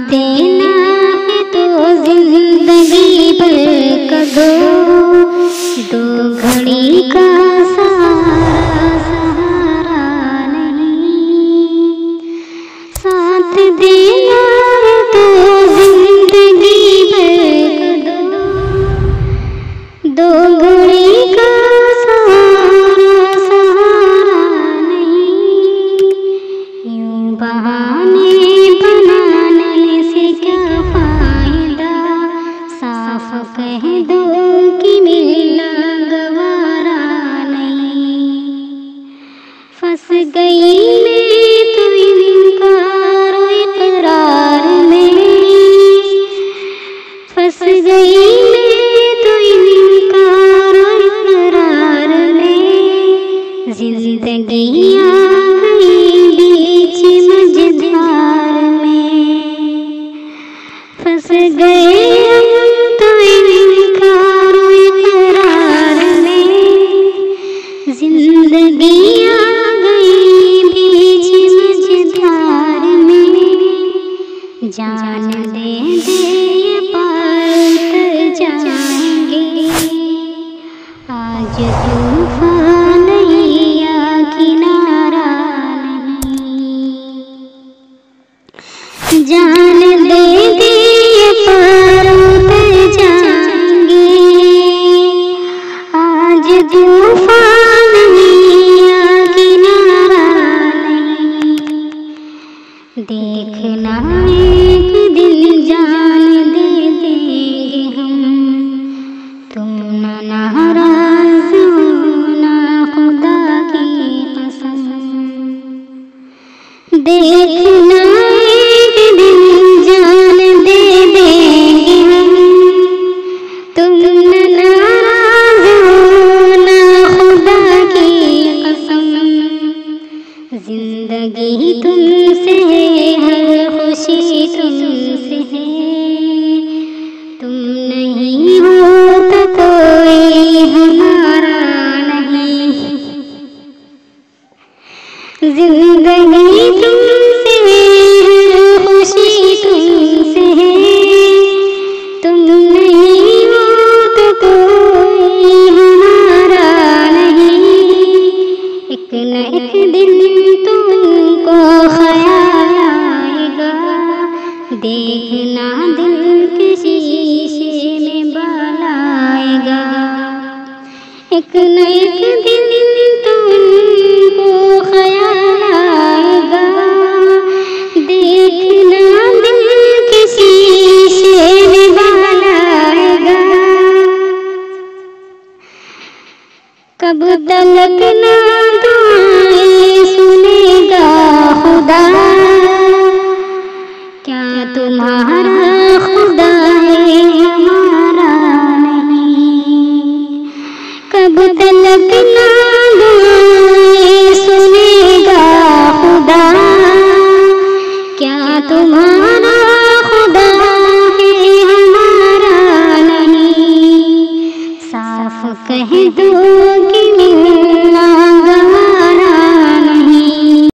देना है तो जिंदगी भर का दो घड़ी का सहारा नहीं। साथ देना है तो जिंदगी भर का दो घड़ी का सहारा नहीं। यूं बहाने बनाने से क्या फायदा, साफ कह दो कि मिलना गवारा नहीं। फंस गई मैं तो इनकार इकरार में, फंस गई मैं तो इनकार इकरार में। जिंदगी आ गई बीच मझधार में, फंस गए हम तो इनकार इकरार में। जिंदगी आ गई बीच मझधार में। जान दे ये पार उतर जाएंगे, आज तूफान नहीं या किनारा नहीं। जान दे ये पार उतर जाएंगे, आज तूफान नहीं या किनारा नहीं। देखना एक दिन जान दे देंगे हम, तुम न नाराज होना खुदा की कसम। देखना एक दिन जान दे देंगे हम, तुम न नाराज होना खुदा की कसम। जिंदगी तुमसे है, हर खुशी तुमसे है। तुम नहीं हो तो कोई हमारा नहीं। जिंदगी तुमसे है, हर खुशी तुमसे है। तुम नहीं हो तो कोई हमारा नहीं। एक न एक दिन तुमको ख्याल आएगा, देखना दिल के शीशे में बाल आएगा। एक न एक दिन तुमको ख्याल आएगा, देखना दिल के शीशे में बाल आएगा। कब तलक ना दुआएं सुनेगा खुदा, क्या तुम्हारा खुदा है हमारा नहीं। कब तलक ना दुआएं सुनेगा खुदा, क्या तुम्हारा